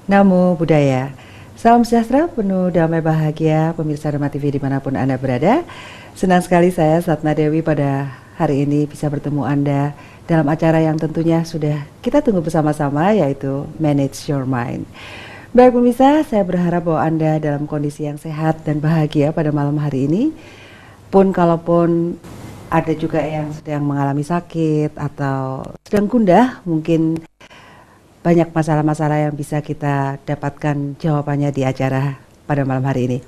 Namo Buddhaya. Salam sejahtera, penuh damai bahagia, pemirsa Dharma TV dimanapun Anda berada. Senang sekali saya Satna Dewi pada hari ini bisa bertemu Anda dalam acara yang tentunya sudah kita tunggu bersama-sama, yaitu Manage Your Mind. Baik pemirsa, saya berharap bahwa Anda dalam kondisi yang sehat dan bahagia pada malam hari ini. Pun kalaupun ada juga yang sedang mengalami sakit atau sedang gundah, mungkin banyak masalah-masalah yang bisa kita dapatkan jawabannya di acara pada malam hari ini.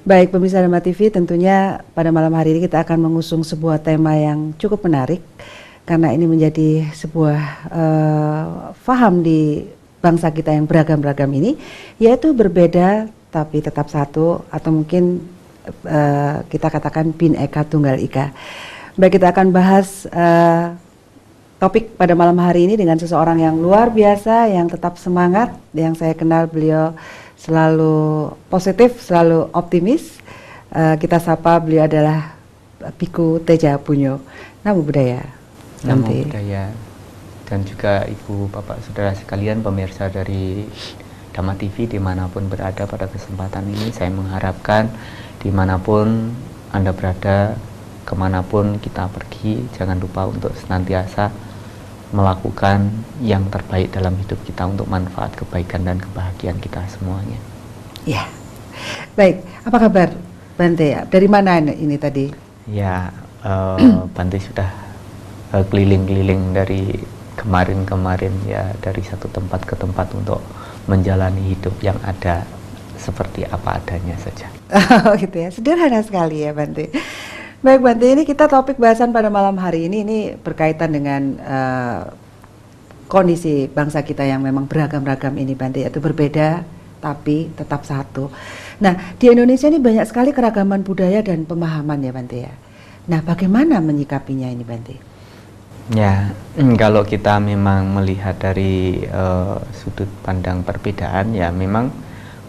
Baik pemirsa Dharma TV, tentunya pada malam hari ini kita akan mengusung sebuah tema yang cukup menarik, karena ini menjadi sebuah faham di bangsa kita yang beragam-beragam ini, yaitu berbeda tapi tetap satu, atau mungkin kita katakan Bhinneka Tunggal Ika. Baik, kita akan bahas topik pada malam hari ini dengan seseorang yang luar biasa, yang tetap semangat, yang saya kenal beliau selalu positif, selalu optimis. Kita sapa beliau adalah Biku Teja Punyo. Namo Buddhaya. Namo Buddhaya. Dan juga Ibu Bapak Saudara sekalian pemirsa dari Dharma TV dimanapun berada pada kesempatan ini, saya mengharapkan dimanapun Anda berada, kemanapun kita pergi, jangan lupa untuk senantiasa melakukan yang terbaik dalam hidup kita untuk manfaat kebaikan dan kebahagiaan kita semuanya. Ya, baik. Apa kabar Bante? Dari mana ini tadi? Ya, Bante sudah keliling-keliling dari kemarin-kemarin ya, dari satu tempat ke tempat untuk menjalani hidup yang ada seperti apa adanya saja. Oh gitu ya, sederhana sekali ya Bante. Baik Bante, ini kita topik bahasan pada malam hari ini berkaitan dengan kondisi bangsa kita yang memang beragam-ragam ini Bante, yaitu berbeda tapi tetap satu. Nah, di Indonesia ini banyak sekali keragaman budaya dan pemahaman ya Bante ya. Nah, bagaimana menyikapinya ini Bante? Ya, kalau kita memang melihat dari sudut pandang perbedaan, ya memang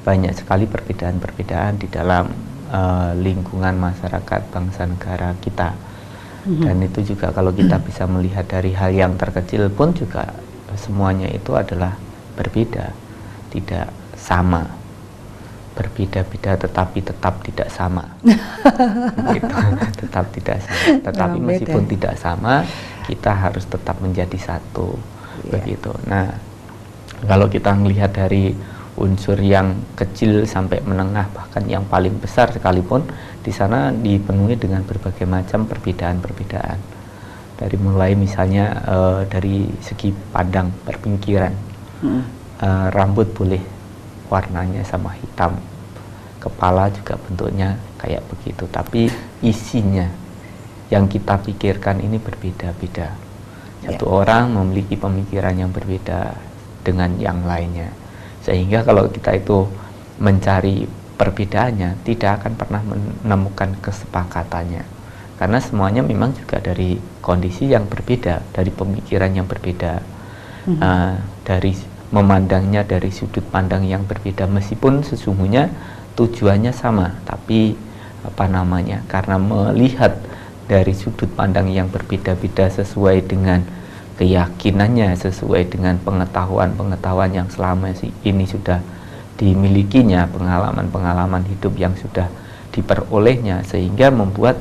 banyak sekali perbedaan-perbedaan di dalam lingkungan masyarakat bangsa negara kita. Dan itu juga kalau kita bisa melihat dari hal yang terkecil pun juga semuanya itu adalah berbeda, tidak sama. Berbeda-beda tetapi tetap tidak sama. Gitu. Tetap tidak sama. Tetapi meskipun tidak sama, kita harus tetap menjadi satu. Begitu. Nah, kalau kita melihat dari unsur yang kecil sampai menengah, bahkan yang paling besar sekalipun, di sana dipenuhi dengan berbagai macam perbedaan-perbedaan. Dari mulai misalnya dari segi pandang berpikiran, rambut boleh warnanya sama hitam, kepala juga bentuknya kayak begitu, tapi isinya yang kita pikirkan ini berbeda-beda. Satu orang memiliki pemikiran yang berbeda dengan yang lainnya. Sehingga kalau kita itu mencari perbedaannya, tidak akan pernah menemukan kesepakatannya. Karena semuanya memang juga dari kondisi yang berbeda, dari pemikiran yang berbeda, dari memandangnya dari sudut pandang yang berbeda. Meskipun sesungguhnya tujuannya sama, tapi karena melihat dari sudut pandang yang berbeda-beda sesuai dengan keyakinannya, sesuai dengan pengetahuan-pengetahuan yang selama ini sudah dimilikinya, pengalaman-pengalaman hidup yang sudah diperolehnya, sehingga membuat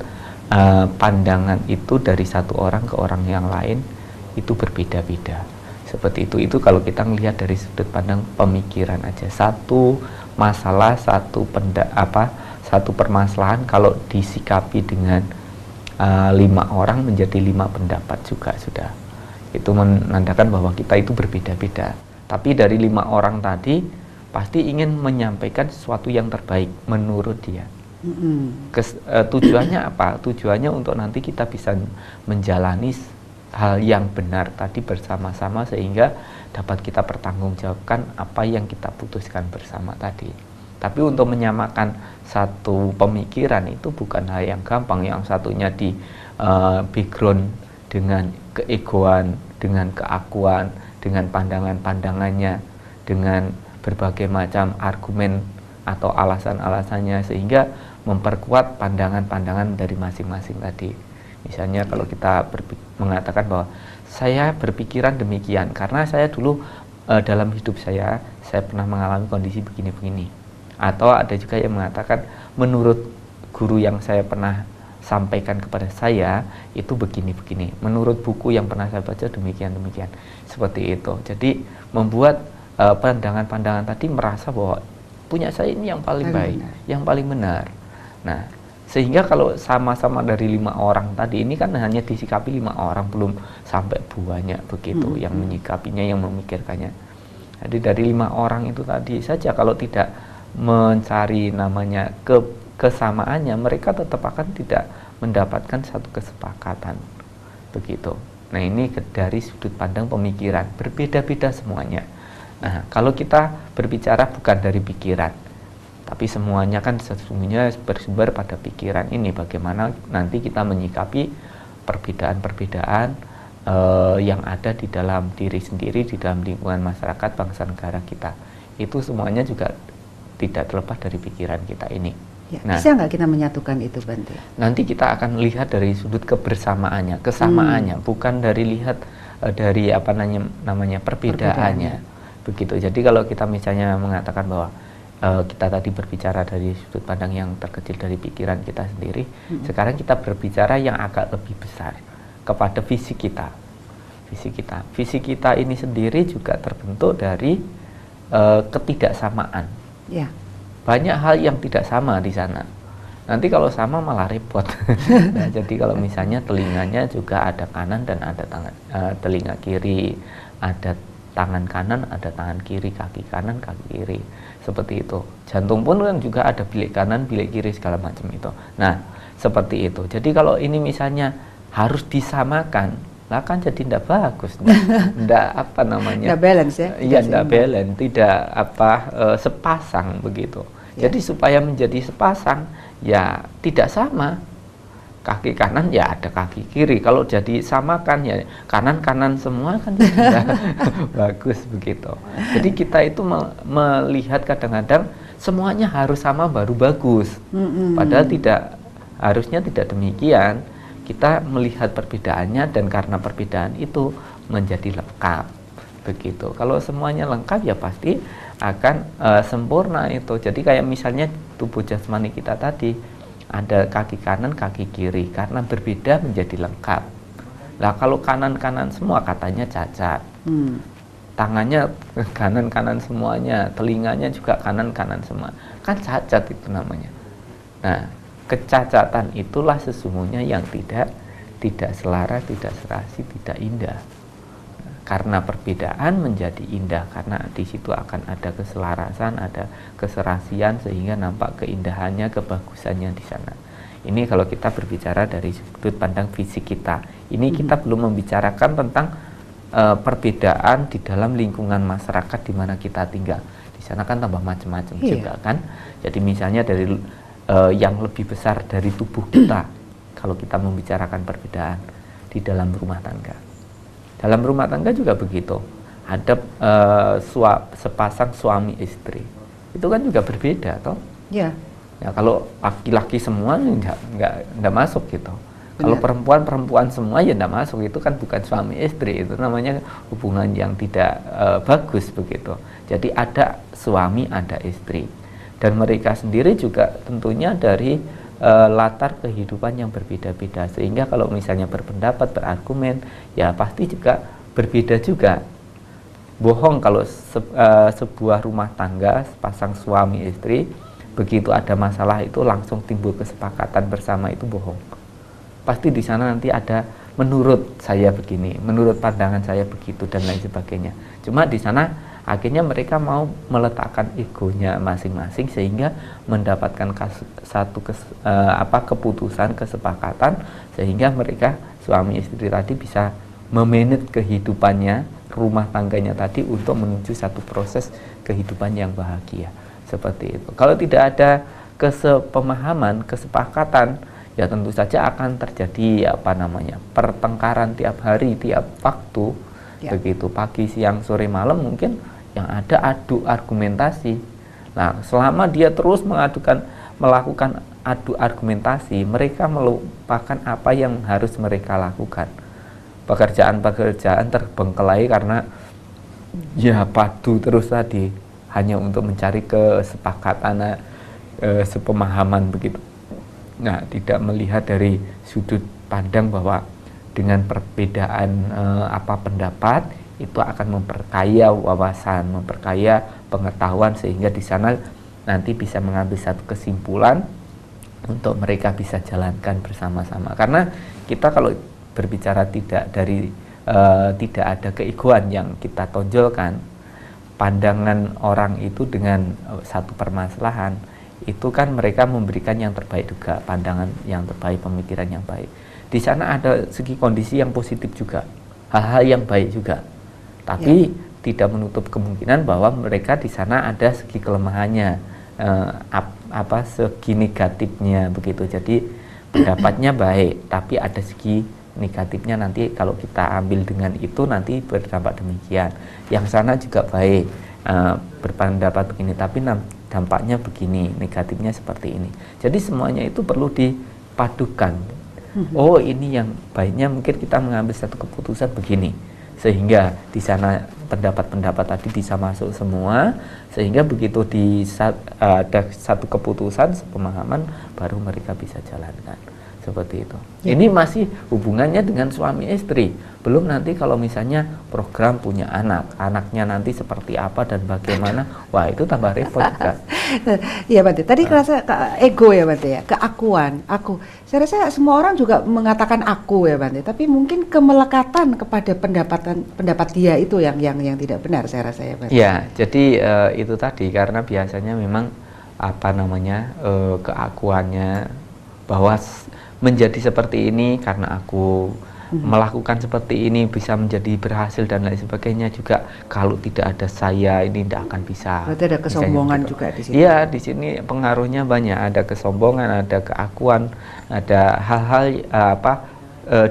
pandangan itu dari satu orang ke orang yang lain itu berbeda-beda. Seperti itu kalau kita melihat dari sudut pandang pemikiran aja, satu masalah, satu permasalahan kalau disikapi dengan 5 orang menjadi 5 pendapat juga sudah. Itu menandakan bahwa kita itu berbeda-beda. Tapi dari 5 orang tadi pasti ingin menyampaikan sesuatu yang terbaik menurut dia. Tujuannya apa? Tujuannya untuk nanti kita bisa menjalani hal yang benar tadi bersama-sama, sehingga dapat kita pertanggungjawabkan apa yang kita putuskan bersama tadi. Tapi untuk menyamakan satu pemikiran itu bukan hal yang gampang. Yang satunya di background dengan keegoan, dengan keakuan, dengan pandangan-pandangannya, dengan berbagai macam argumen atau alasan-alasannya, sehingga memperkuat pandangan-pandangan dari masing-masing tadi. Misalnya kalau kita mengatakan bahwa saya berpikiran demikian karena saya dulu dalam hidup saya saya pernah mengalami kondisi begini-begini. Atau ada juga yang mengatakan menurut guru yang saya pernah sampaikan kepada saya itu begini-begini. Menurut buku yang pernah saya baca demikian-demikian. Seperti itu. Jadi membuat pandangan-pandangan tadi merasa bahwa punya saya ini yang paling baik, yang paling benar. Nah, sehingga kalau sama-sama dari 5 orang tadi ini kan hanya disikapi 5 orang, belum sampai banyak begitu yang menyikapinya, yang memikirkannya. Jadi dari 5 orang itu tadi saja kalau tidak mencari namanya kesamaannya, mereka tetap akan tidak mendapatkan satu kesepakatan begitu. Nah, ini dari sudut pandang pemikiran berbeda-beda semuanya. Nah, kalau kita berbicara bukan dari pikiran, tapi semuanya kan sesungguhnya bersumber pada pikiran ini, bagaimana nanti kita menyikapi perbedaan-perbedaan yang ada di dalam diri sendiri, di dalam lingkungan masyarakat, bangsa negara kita. Itu semuanya juga tidak terlepas dari pikiran kita ini. Ya, nah, bisa nggak kita menyatukan itu, Bante? Nanti kita akan lihat dari sudut kebersamaannya, kesamaannya, bukan dari lihat dari apa namanya perbedaannya. Begitu. Jadi kalau kita misalnya mengatakan bahwa kita tadi berbicara dari sudut pandang yang terkecil dari pikiran kita sendiri, sekarang kita berbicara yang agak lebih besar kepada fisik kita. Fisik kita ini sendiri juga terbentuk dari ketidaksamaan. Ya. Banyak hal yang tidak sama di sana. Nanti kalau sama malah repot. Nah, jadi kalau misalnya telinganya juga ada kanan dan ada telinga kiri, ada tangan kanan, ada tangan kiri, kaki kanan, kaki kiri, seperti itu. Jantung pun kan juga ada bilik kanan, bilik kiri, segala macam itu. Nah, seperti itu. Jadi kalau ini misalnya harus disamakan, lah kan jadi tidak bagus, tidak apa namanya, tidak balance ya? Iya, tidak balance, tidak sepasang begitu. Ya. Jadi supaya menjadi sepasang, ya tidak sama. Kaki kanan ya ada kaki kiri. Kalau jadi samakan ya kanan semua kan tidak bagus begitu. Jadi kita itu melihat kadang-kadang semuanya harus sama baru bagus. Padahal harusnya tidak demikian. Kita melihat perbedaannya dan karena perbedaan itu menjadi lengkap begitu. Kalau semuanya lengkap ya pasti akan sempurna itu. Jadi kayak misalnya tubuh jasmani kita tadi, ada kaki kanan, kaki kiri, karena berbeda menjadi lengkap. Lah kalau kanan semua katanya cacat. Tangannya kanan semuanya, telinganya juga kanan semua. Kan cacat itu namanya. Nah, kecacatan itulah sesungguhnya yang tidak selaras, tidak serasi, tidak indah. Karena perbedaan menjadi indah, karena di situ akan ada keselarasan, ada keserasian, sehingga nampak keindahannya, kebagusannya di sana. Ini kalau kita berbicara dari sudut pandang fisik kita. Ini kita belum membicarakan tentang perbedaan di dalam lingkungan masyarakat di mana kita tinggal. Di sana kan tambah macam-macam juga kan. Jadi misalnya dari yang lebih besar dari tubuh kita, kalau kita membicarakan perbedaan di dalam rumah tangga. Dalam rumah tangga juga begitu. Ada sepasang suami istri. Itu kan juga berbeda, toh? Ya. Ya kalau laki-laki semua enggak masuk gitu. Benar. Kalau perempuan semua ya enggak masuk, itu kan bukan suami istri, itu namanya hubungan yang tidak bagus begitu. Jadi ada suami, ada istri. Dan mereka sendiri juga tentunya dari latar kehidupan yang berbeda-beda, sehingga kalau misalnya berpendapat, berargumen, ya pasti juga berbeda juga. Bohong kalau sebuah rumah tangga, sepasang suami istri, begitu ada masalah itu langsung timbul kesepakatan bersama, itu bohong. Pasti di sana nanti ada menurut saya begini, menurut pandangan saya begitu, dan lain sebagainya. Cuma di sana akhirnya mereka mau meletakkan egonya masing-masing sehingga mendapatkan satu keputusan, kesepakatan, sehingga mereka suami istri tadi bisa memanage kehidupannya, rumah tangganya tadi untuk menuju satu proses kehidupan yang bahagia. Seperti itu. Kalau tidak ada kesepemahaman, kesepakatan, ya tentu saja akan terjadi pertengkaran tiap hari, tiap waktu. Ya. Begitu, pagi, siang, sore, malam mungkin yang ada adu argumentasi. Nah, selama dia terus melakukan adu argumentasi, mereka melupakan apa yang harus mereka lakukan. Pekerjaan terbengkelai karena ya padu terus tadi. hanya untuk mencari kesepakatan, sepemahaman begitu. Nah, tidak melihat dari sudut pandang bahwa dengan perbedaan pendapat itu akan memperkaya wawasan, memperkaya pengetahuan, sehingga di sana nanti bisa mengambil satu kesimpulan untuk mereka bisa jalankan bersama-sama. Karena kita kalau berbicara tidak ada keegoan yang kita tonjolkan, pandangan orang itu dengan satu permasalahan itu kan mereka memberikan yang terbaik juga, pandangan yang terbaik, pemikiran yang baik. Di sana ada segi kondisi yang positif juga, hal-hal yang baik juga. Tapi tidak menutup kemungkinan bahwa mereka di sana ada segi kelemahannya, segi negatifnya begitu. Jadi pendapatnya baik, tapi ada segi negatifnya, nanti kalau kita ambil dengan itu nanti berdampak demikian. Yang sana juga baik, berpendapat begini, tapi dampaknya begini, negatifnya seperti ini. Jadi semuanya itu perlu dipadukan. Oh, ini yang baiknya mungkin kita mengambil satu keputusan begini, sehingga di sana pendapat-pendapat tadi bisa masuk semua, sehingga begitu ada satu keputusan, sepemahaman, baru mereka bisa jalankan. Seperti itu. Ini masih hubungannya dengan suami istri. Belum nanti kalau misalnya program punya anak, anaknya nanti seperti apa dan bagaimana, wah itu tambah repot juga. Iya Bante, tadi kerasa ego ya Bante ya, keakuan, aku. Saya rasa semua orang juga mengatakan aku ya Bante, tapi mungkin kemelekatan kepada pendapat dia itu yang tidak benar, saya rasa ya Bante. Ya, jadi itu tadi, karena biasanya memang keakuannya bahwa menjadi seperti ini karena aku melakukan seperti ini bisa menjadi berhasil dan lain sebagainya juga. Kalau tidak ada saya ini tidak akan bisa. Berarti ada kesombongan juga di sini. Iya, di sini pengaruhnya banyak. Ada kesombongan, ada keakuan, ada hal-hal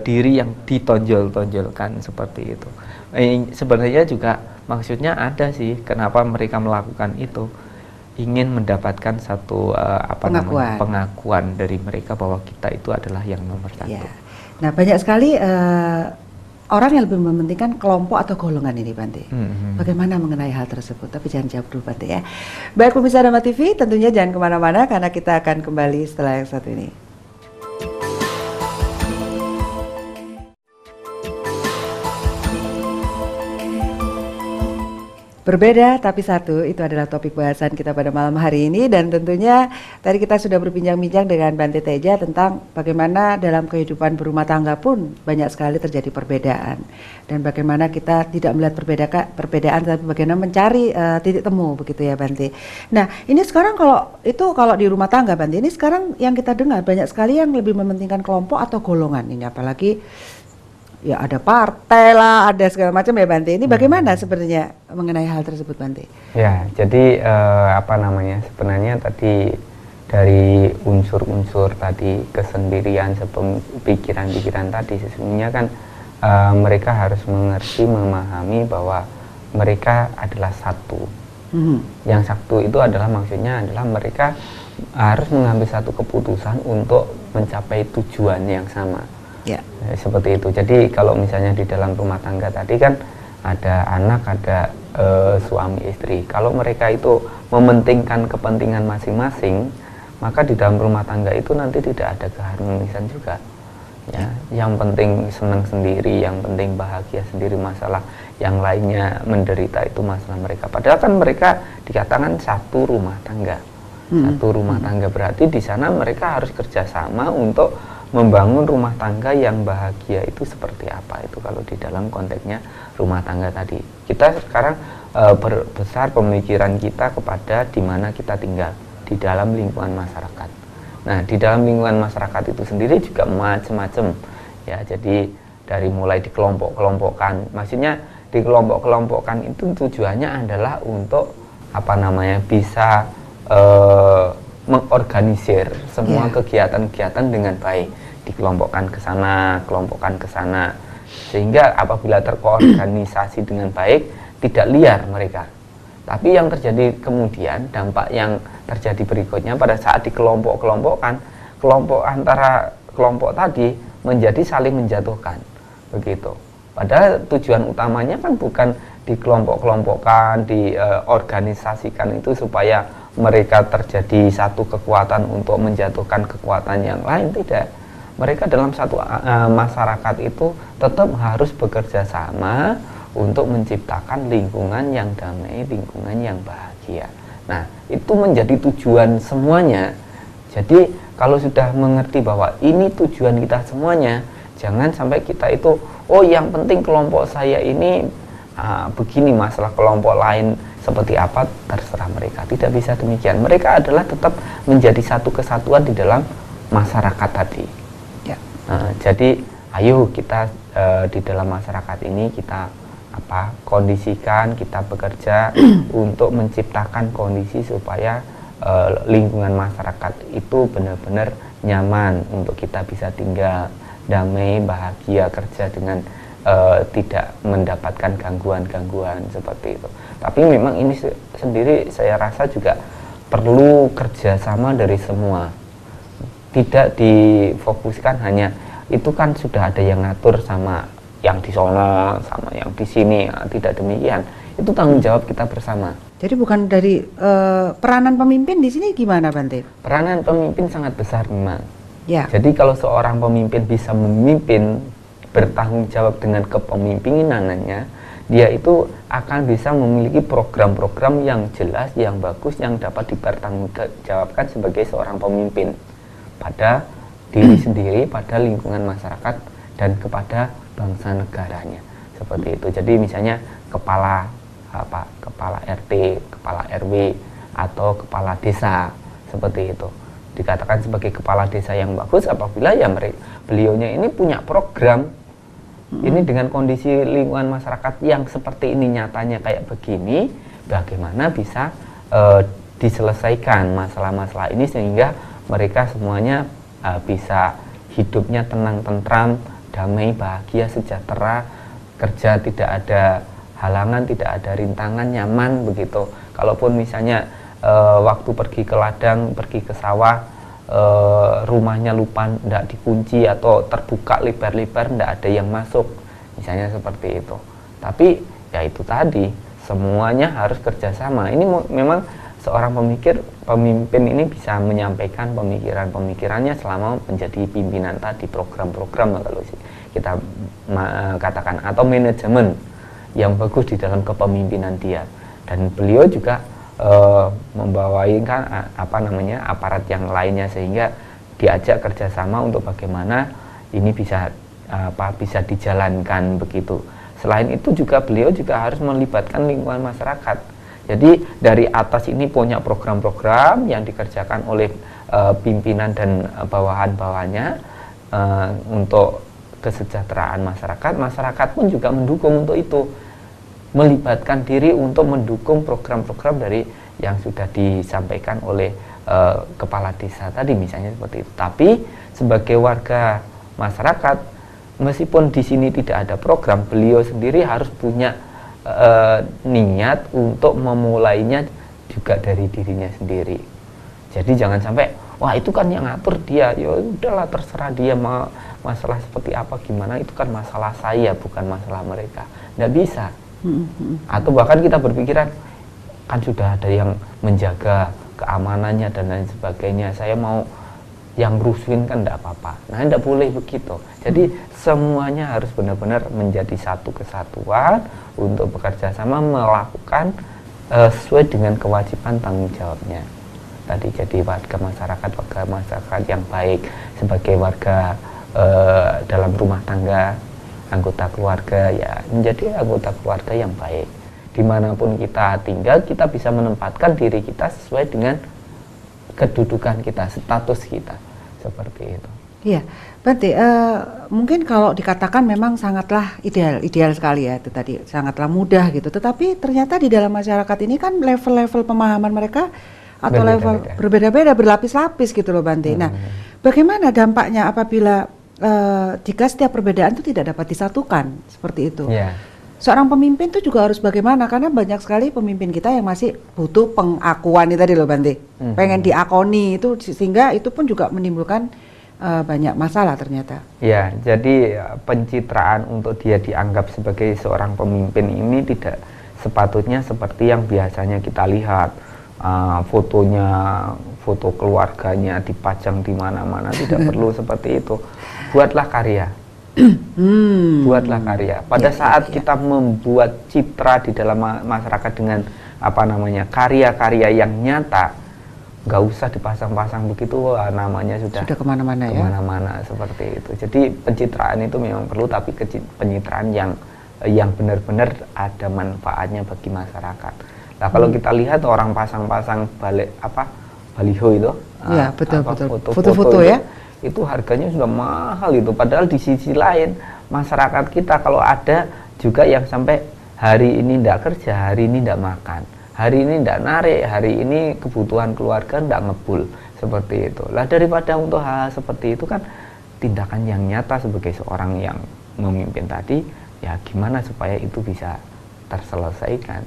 diri yang ditonjol-tonjolkan seperti itu. Sebenarnya juga maksudnya ada sih kenapa mereka melakukan itu. Ingin mendapatkan satu pengakuan dari mereka bahwa kita itu adalah yang nomor satu. Ya. Nah, banyak sekali orang yang lebih mementingkan kelompok atau golongan ini, Bante. Bagaimana mengenai hal tersebut? Tapi jangan jawab dulu, Bante ya. Baik pemirsa Dharma TV, tentunya jangan kemana-mana karena kita akan kembali setelah yang satu ini. Berbeda tapi satu, itu adalah topik bahasan kita pada malam hari ini. Dan tentunya tadi kita sudah berbincang-bincang dengan Bante Teja tentang bagaimana dalam kehidupan berumah tangga pun banyak sekali terjadi perbedaan. Dan bagaimana kita tidak melihat perbedaan, tapi bagaimana mencari titik temu, begitu ya Bante. Nah ini sekarang kalau di rumah tangga Bante, ini sekarang yang kita dengar banyak sekali yang lebih mementingkan kelompok atau golongan ini, apalagi ya ada partai lah, ada segala macam ya Bante. Ini bagaimana sebenarnya mengenai hal tersebut Bante? Ya, jadi sebenarnya tadi dari unsur-unsur tadi kesendirian, pikiran-pikiran tadi sesungguhnya kan mereka harus mengerti, memahami bahwa mereka adalah satu. Yang satu itu adalah maksudnya adalah mereka harus mengambil satu keputusan untuk mencapai tujuan yang sama. Ya. Seperti itu. Jadi kalau misalnya di dalam rumah tangga tadi kan ada anak, ada suami istri. Kalau mereka itu mementingkan kepentingan masing-masing, maka di dalam rumah tangga itu nanti tidak ada keharmonisan juga. Ya, yang penting senang sendiri, yang penting bahagia sendiri, masalah yang lainnya menderita itu masalah mereka. Padahal kan mereka dikatakan satu rumah tangga. Satu rumah tangga berarti di sana mereka harus kerjasama untuk membangun rumah tangga yang bahagia itu seperti apa itu kalau di dalam konteksnya rumah tangga tadi. Kita sekarang berbesar pemikiran kita kepada di mana kita tinggal, di dalam lingkungan masyarakat. Nah, di dalam lingkungan masyarakat itu sendiri juga macam-macam. Ya, jadi dari mulai dikelompok-kelompokkan. Maksudnya dikelompok-kelompokkan itu tujuannya adalah untuk bisa mengorganisir semua kegiatan-kegiatan dengan baik, dikelompokkan ke sana, kelompokkan ke sana, sehingga apabila terkoorganisasi dengan baik tidak liar mereka. Tapi yang terjadi kemudian, dampak yang terjadi berikutnya pada saat dikelompok-kelompokkan, kelompok antara kelompok tadi menjadi saling menjatuhkan, begitu. Padahal tujuan utamanya kan bukan dikelompok-kelompokkan, diorganisasikan itu supaya mereka terjadi satu kekuatan untuk menjatuhkan kekuatan yang lain, tidak. Mereka dalam satu masyarakat itu tetap harus bekerja sama untuk menciptakan lingkungan yang damai, lingkungan yang bahagia. Nah, itu menjadi tujuan semuanya. Jadi kalau sudah mengerti bahwa ini tujuan kita semuanya, jangan sampai kita itu, oh yang penting kelompok saya ini begini, masalah kelompok lain seperti apa terserah mereka. Tidak bisa demikian. Mereka adalah tetap menjadi satu kesatuan di dalam masyarakat tadi. Ya. Jadi ayo kita di dalam masyarakat ini kita kondisikan, kita bekerja untuk menciptakan kondisi supaya lingkungan masyarakat itu benar-benar nyaman untuk kita bisa tinggal damai, bahagia, kerja dengan tidak mendapatkan gangguan-gangguan seperti itu. Tapi memang ini sendiri saya rasa juga perlu kerjasama dari semua. Tidak difokuskan hanya itu kan sudah ada yang ngatur sama yang di sono sama yang di sini, tidak demikian. Itu tanggung jawab kita bersama. Jadi bukan dari peranan pemimpin di sini gimana, Bante? Peranan pemimpin sangat besar memang. Ya. Jadi kalau seorang pemimpin bisa memimpin, bertanggung jawab dengan kepemimpinannya, dia itu akan bisa memiliki program-program yang jelas, yang bagus, yang dapat dipertanggungjawabkan sebagai seorang pemimpin pada diri sendiri, pada lingkungan masyarakat, dan kepada bangsa negaranya. Seperti itu. Jadi misalnya kepala RT, kepala RW, atau kepala desa, seperti itu. Dikatakan sebagai kepala desa yang bagus apabila ya beliaunya ini punya program. Ini dengan kondisi lingkungan masyarakat yang seperti ini, nyatanya kayak begini, bagaimana bisa diselesaikan masalah-masalah ini sehingga mereka semuanya bisa hidupnya tenang, tentram, damai, bahagia, sejahtera, kerja tidak ada halangan, tidak ada rintangan, nyaman begitu. Kalaupun misalnya waktu pergi ke ladang, pergi ke sawah, rumahnya lupa tidak dikunci atau terbuka lebar-lebar, tidak ada yang masuk, misalnya seperti itu. Tapi ya itu tadi, semuanya harus kerjasama. Ini memang seorang pemimpin ini bisa menyampaikan pemikirannya selama menjadi pimpinan tadi, program-program kalau kita katakan, atau manajemen yang bagus di dalam kepemimpinan dia. Dan beliau juga membawai aparat yang lainnya sehingga diajak kerjasama untuk bagaimana ini bisa dijalankan begitu. Selain itu juga beliau juga harus melibatkan lingkungan masyarakat. Jadi dari atas ini punya program-program yang dikerjakan oleh pimpinan dan bawahan-bawahannya untuk kesejahteraan masyarakat. Masyarakat pun juga mendukung untuk itu, melibatkan diri untuk mendukung program-program dari yang sudah disampaikan oleh kepala desa tadi misalnya seperti itu. Tapi sebagai warga masyarakat, meskipun di sini tidak ada program, beliau sendiri harus punya niat untuk memulainya juga dari dirinya sendiri. Jadi jangan sampai, wah itu kan yang ngatur dia, ya udahlah terserah dia mau masalah seperti apa gimana, itu kan masalah saya bukan masalah mereka. Nggak bisa. Atau bahkan kita berpikiran kan sudah ada yang menjaga keamanannya dan lain sebagainya, saya mau yang rusuhin kan enggak apa-apa. Nah, enggak boleh begitu. Jadi semuanya harus benar-benar menjadi satu kesatuan untuk bekerja sama melakukan sesuai dengan kewajiban tanggung jawabnya. Tadi jadi warga masyarakat yang baik, sebagai warga dalam rumah tangga, anggota keluarga, ya menjadi anggota keluarga yang baik. Dimanapun kita tinggal, kita bisa menempatkan diri kita sesuai dengan kedudukan kita, status kita, seperti itu. Iya, Bante, mungkin kalau dikatakan memang sangatlah ideal sekali ya, itu tadi sangatlah mudah gitu. Tetapi ternyata di dalam masyarakat ini kan level-level pemahaman mereka atau level berbeda-beda, berlapis-lapis gitu loh, Bante. Nah, bagaimana dampaknya apabila jika setiap perbedaan itu tidak dapat disatukan seperti itu? Yeah. Seorang pemimpin itu juga harus bagaimana, karena banyak sekali pemimpin kita yang masih butuh pengakuan itu tadi loh, Bante. Pengen diakoni itu, sehingga itu pun juga menimbulkan banyak masalah ternyata. Ya, jadi pencitraan untuk dia dianggap sebagai seorang pemimpin ini tidak sepatutnya seperti yang biasanya kita lihat. Fotonya, foto keluarganya dipajang di mana-mana, tidak perlu seperti itu. Buatlah karya. Buatlah karya. Pada saat kita membuat citra di dalam masyarakat dengan karya-karya yang nyata, nggak usah dipasang-pasang begitu, namanya sudah kemana-mana ya. Kemana-mana seperti itu. Jadi pencitraan itu memang perlu, tapi pencitraan yang benar-benar ada manfaatnya bagi masyarakat. Nah, kalau kita lihat orang pasang-pasang baliho itu, ya, betul. Foto-foto ya, itu harganya sudah mahal itu. Padahal di sisi lain masyarakat kita kalau ada juga yang sampai hari ini tidak kerja, hari ini tidak makan, hari ini tidak narik, hari ini kebutuhan keluarga tidak ngebul, seperti itu. Lah daripada untuk hal seperti itu kan tindakan yang nyata sebagai seorang yang memimpin tadi, ya gimana supaya itu bisa terselesaikan.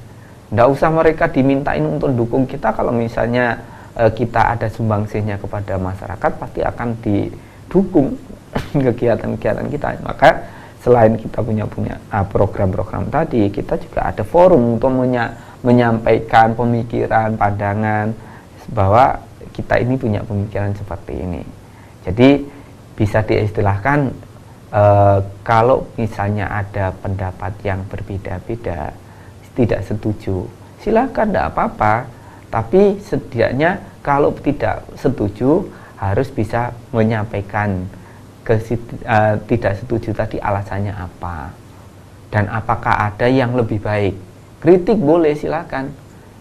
Nggak usah mereka dimintain untuk dukung kita. Kalau misalnya kita ada sumbangsihnya kepada masyarakat, pasti akan didukung kegiatan-kegiatan kita. Maka selain kita punya program-program tadi, kita juga ada forum untuk menyampaikan pemikiran, pandangan bahwa kita ini punya pemikiran seperti ini. Jadi bisa diistilahkan kalau misalnya ada pendapat yang berbeda-beda, tidak setuju, silakan, tidak apa-apa. Tapi setidaknya kalau tidak setuju harus bisa menyampaikan tidak setuju tadi alasannya apa, dan apakah ada yang lebih baik. Kritik boleh, silakan,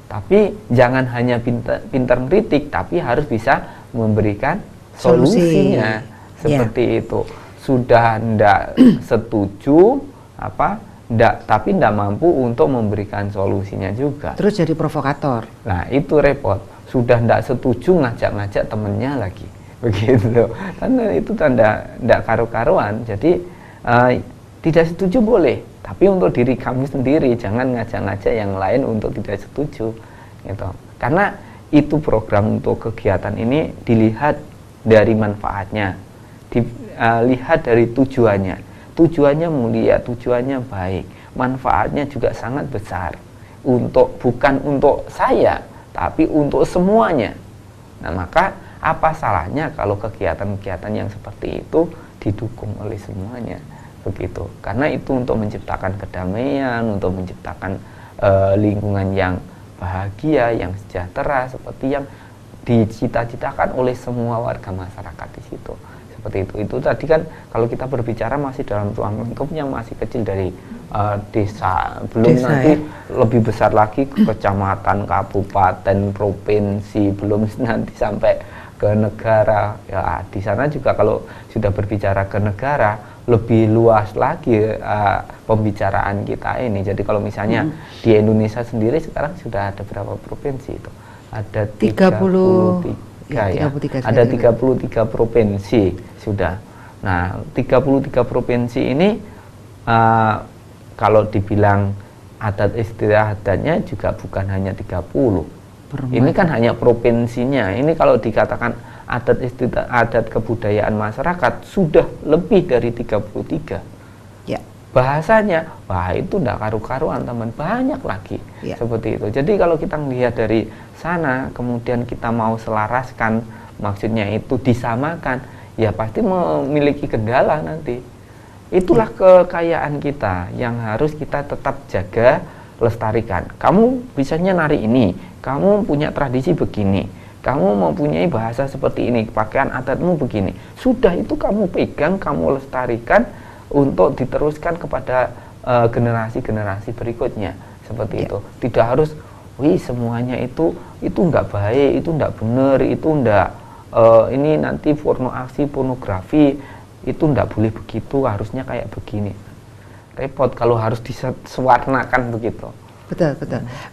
tapi jangan hanya pintar kritik, tapi harus bisa memberikan solusinya. Seperti itu. Sudah tidak setuju tapi tidak mampu untuk memberikan solusinya juga. Terus jadi provokator. Nah, itu repot. Sudah tidak setuju, ngajak-ngajak temennya lagi, begitu. Karena itu tidak karu-karuan. Jadi tidak setuju boleh, tapi untuk diri kami sendiri, jangan ngajak-ngajak yang lain untuk tidak setuju, gitu. Karena itu program untuk kegiatan ini dilihat dari manfaatnya, dilihat dari tujuannya. Tujuannya mulia, tujuannya baik, manfaatnya juga sangat besar, bukan untuk saya, tapi untuk semuanya. Nah, maka apa salahnya kalau kegiatan-kegiatan yang seperti itu didukung oleh semuanya, begitu? Karena itu untuk menciptakan kedamaian, untuk menciptakan lingkungan yang bahagia, yang sejahtera, seperti yang dicita-citakan oleh semua warga masyarakat di situ. Seperti itu tadi kan kalau kita berbicara masih dalam ruang lingkup yang masih kecil dari desa, belum nanti lebih besar lagi ke kecamatan, kabupaten, provinsi, belum nanti sampai ke negara. Ya, di sana juga kalau sudah berbicara ke negara lebih luas lagi pembicaraan kita ini. Jadi kalau misalnya di Indonesia sendiri sekarang sudah ada berapa provinsi itu? Ada 33. Ada 33 provinsi sudah. Nah, 33 provinsi ini kalau dibilang adat istiadatnya juga bukan hanya 30. Ini kan hanya provinsinya. Ini kalau dikatakan adat istiadat, adat kebudayaan masyarakat sudah lebih dari 33. Ya. Bahasanya, wah itu enggak karu-karuan teman, banyak lagi. Ya. Seperti itu. Jadi kalau kita melihat dari sana, kemudian kita mau selaraskan, maksudnya itu disamakan, ya pasti memiliki kendala nanti. Itulah kekayaan kita yang harus kita tetap jaga, lestarikan. Kamu bisanya nari ini, kamu punya tradisi begini, kamu mempunyai bahasa seperti ini, pakaian adatmu begini. Sudah itu kamu pegang, kamu lestarikan untuk diteruskan kepada generasi-generasi berikutnya. Seperti itu. Tidak harus semuanya itu enggak baik, itu enggak benar, itu enggak ini nanti aksi pornografi itu enggak boleh begitu, harusnya kayak begini. Repot kalau harus disewarnakan begitu. Betul.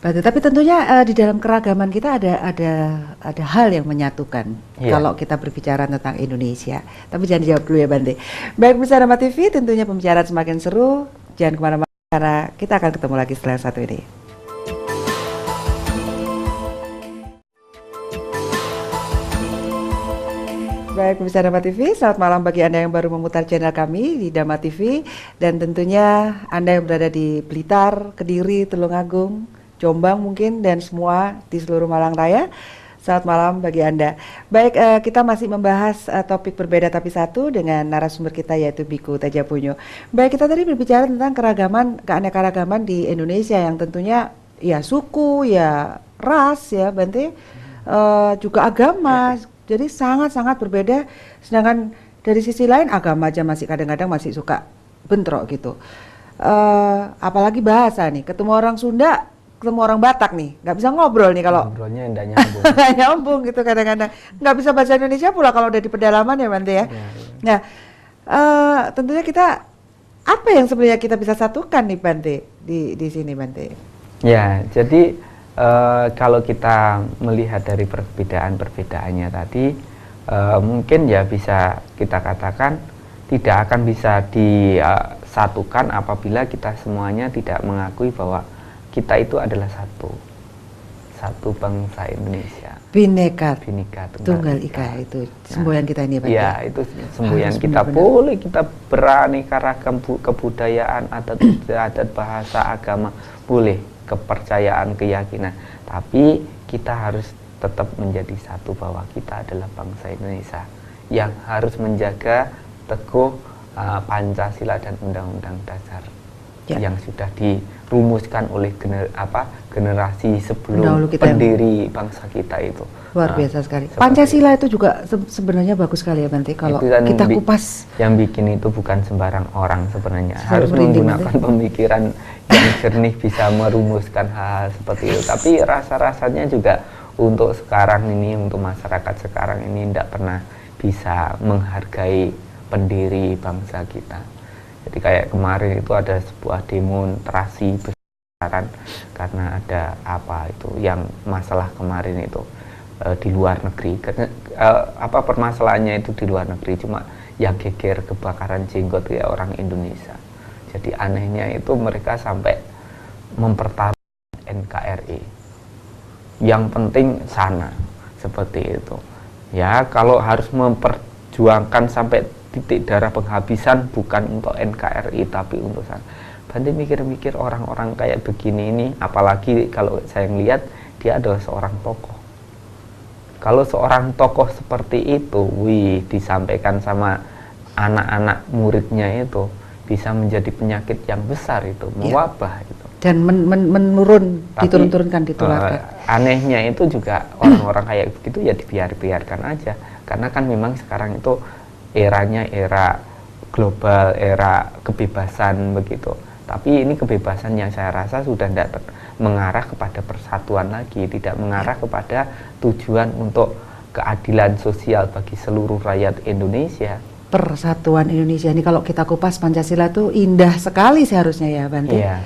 Tapi tentunya di dalam keragaman kita ada hal yang menyatukan. Kalau kita berbicara tentang Indonesia. Tapi jangan dijawab dulu ya, Bante. Baik, pemirsa Rama TV, tentunya pembicaraan semakin seru. Jangan kemana-mana karena kita akan ketemu lagi setelah satu ini. Baik, pemirsa Dharma TV, selamat malam bagi Anda yang baru memutar channel kami di Dharma TV. Dan tentunya Anda yang berada di Blitar, Kediri, Tulungagung, Jombang mungkin, dan semua di seluruh Malang Raya. Selamat malam bagi Anda. Baik, kita masih membahas topik berbeda tapi satu dengan narasumber kita yaitu Biku Tejapunyo. Baik, kita tadi berbicara tentang keragaman, keanekaragaman di Indonesia yang tentunya ya suku, ya ras, ya Bante, juga agama. Jadi sangat-sangat berbeda. Sedangkan dari sisi lain agama aja masih kadang-kadang masih suka bentrok gitu. Apalagi bahasa nih, ketemu orang Sunda, ketemu orang Batak nih, nggak bisa ngobrol nih kalau Ngobrolnya nggak nyambung. nggak nyambung gitu kadang-kadang. Nggak bisa bahasa Indonesia pula kalau udah di pedalaman ya Bante ya. Nah, tentunya kita apa yang sebenarnya kita bisa satukan nih Bante di sini Bante? Ya, jadi kalau kita melihat dari perbedaan-perbedaannya tadi, mungkin ya bisa kita katakan tidak akan bisa disatukan apabila kita semuanya tidak mengakui bahwa kita itu adalah satu bangsa Indonesia. Bineka Tunggal Ika itu semboyan kita ini Pak. Ya, itu semboyan kita. benar-benar. Boleh kita beraneka ragam kebudayaan, adat, bahasa, agama, boleh, kepercayaan, keyakinan. Tapi kita harus tetap menjadi satu bahwa kita adalah bangsa Indonesia yang harus menjaga teguh Pancasila dan Undang-Undang Dasar yang sudah dirumuskan oleh generasi sebelum pendiri bangsa kita itu. Luar biasa sekali. Pancasila itu juga sebenarnya bagus sekali ya Bante kalau kan kita kupas. Yang bikin itu bukan sembarang orang sebenarnya. Harus menggunakan pemikiran yang jernih bisa merumuskan hal seperti itu. Tapi rasa-rasanya juga untuk sekarang ini, untuk masyarakat sekarang ini tidak pernah bisa menghargai pendiri bangsa kita. Jadi kayak kemarin itu ada sebuah demonstrasi besaran karena ada apa itu yang masalah kemarin itu di luar negeri. Karena permasalahannya itu di luar negeri, cuma yang geger kebakaran jenggot ya orang Indonesia. Jadi anehnya itu mereka sampai mempertaruhkan NKRI. Yang penting sana seperti itu. Ya, kalau harus memperjuangkan sampai titik darah penghabisan bukan untuk NKRI tapi untuk sana. Bante mikir-mikir orang-orang kayak begini ini, apalagi kalau saya melihat dia adalah seorang tokoh. Kalau seorang tokoh seperti itu, disampaikan sama anak-anak muridnya itu bisa menjadi penyakit yang besar itu, mewabah itu. Dan diturun-turunkan, ditularkan. Anehnya itu juga orang-orang kayak begitu ya dibiarkan aja, karena kan memang sekarang itu eranya era global, era kebebasan begitu. Tapi ini kebebasan yang saya rasa sudah tidak mengarah kepada persatuan lagi, tidak mengarah kepada tujuan untuk keadilan sosial bagi seluruh rakyat Indonesia. Persatuan Indonesia ini kalau kita kupas Pancasila tuh indah sekali seharusnya ya Bante. Iya.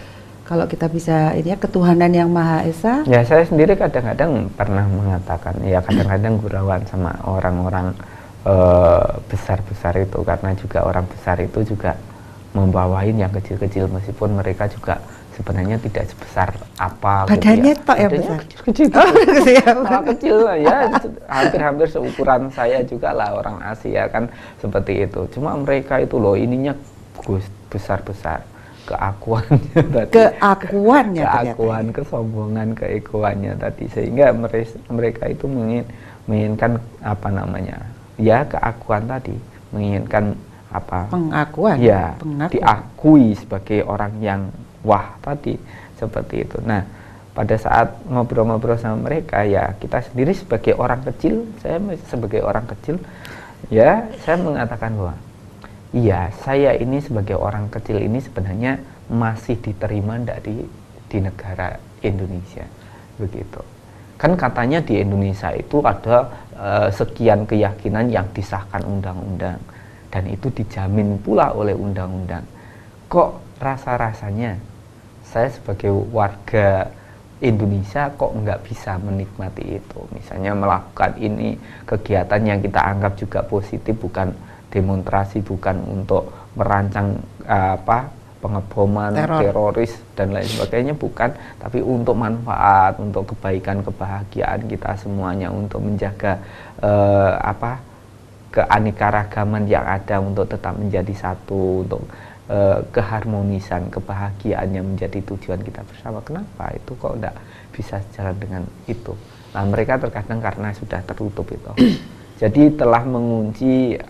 Kalau kita bisa ini ya ketuhanan yang Maha Esa. Ya saya sendiri kadang-kadang pernah mengatakan ya kadang-kadang gurauan sama orang-orang besar-besar itu, karena juga orang besar itu juga membawain yang kecil-kecil meskipun mereka juga sebenarnya tidak sebesar apa badannya gitu ya. Tok yang besar kecil kecil ya hampir seukuran saya juga lah, orang Asia kan seperti itu. Cuma mereka itu loh ininya besar-besar, keakuannya tadi, kesombongan, keegoannya tadi, sehingga mereka itu menginginkan apa namanya ya keakuan tadi, menginginkan apa pengakuan ya diakui sebagai orang yang wah tadi seperti itu. Nah pada saat ngobrol-ngobrol sama mereka ya kita sendiri sebagai orang kecil, saya sebagai orang kecil ya saya mengatakan bahwa iya saya ini sebagai orang kecil ini sebenarnya masih diterima enggak di negara Indonesia begitu. Kan katanya di Indonesia itu ada sekian keyakinan yang disahkan undang-undang dan itu dijamin pula oleh undang-undang. Kok rasa-rasanya saya sebagai warga Indonesia kok nggak bisa menikmati itu? Misalnya melakukan ini kegiatan yang kita anggap juga positif, bukan demonstrasi, bukan untuk merancang pengeboman, teroris dan lain sebagainya, bukan, tapi untuk manfaat, untuk kebaikan, kebahagiaan kita semuanya, untuk menjaga keanekaragaman yang ada untuk tetap menjadi satu, untuk keharmonisan, kebahagiaan yang menjadi tujuan kita bersama. Kenapa itu kok enggak bisa sejalan dengan itu? Nah, mereka terkadang karena sudah tertutup itu. Jadi telah mengunci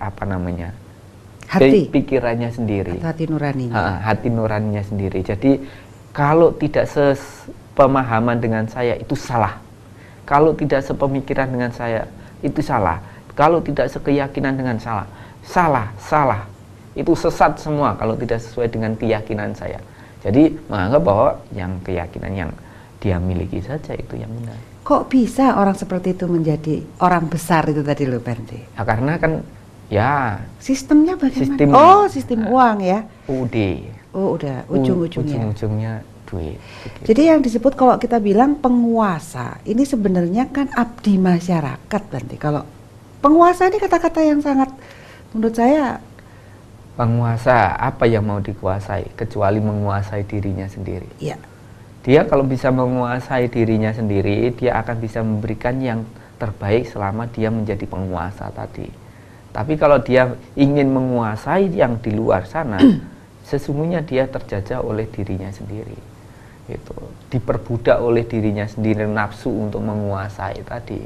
hati, pikirannya sendiri, atau hati nuraninya. hati nuraninya sendiri. Jadi kalau tidak sepemahaman dengan saya itu salah. Kalau tidak sepemikiran dengan saya itu salah. Kalau tidak sekeyakinan dengan salah. Itu sesat semua kalau tidak sesuai dengan keyakinan saya. Jadi menganggap bahwa yang keyakinan yang dia miliki saja itu yang benar. Kok bisa orang seperti itu menjadi orang besar itu tadi loh, Bante? Nah, karena kan ya sistemnya bagaimana? Sistem, sistem uang ya. UD. Oh, udah ujung-ujungnya. Ujung-ujungnya duit. Begitu. Jadi yang disebut kalau kita bilang penguasa, ini sebenarnya kan abdi masyarakat, Bante. Kalau penguasa ini kata-kata yang sangat, menurut saya, penguasa apa yang mau dikuasai kecuali menguasai dirinya sendiri. Iya. Dia kalau bisa menguasai dirinya sendiri, dia akan bisa memberikan yang terbaik selama dia menjadi penguasa tadi. Tapi kalau dia ingin menguasai yang di luar sana, sesungguhnya dia terjajah oleh dirinya sendiri. Itu diperbudak oleh dirinya sendiri, nafsu untuk menguasai tadi.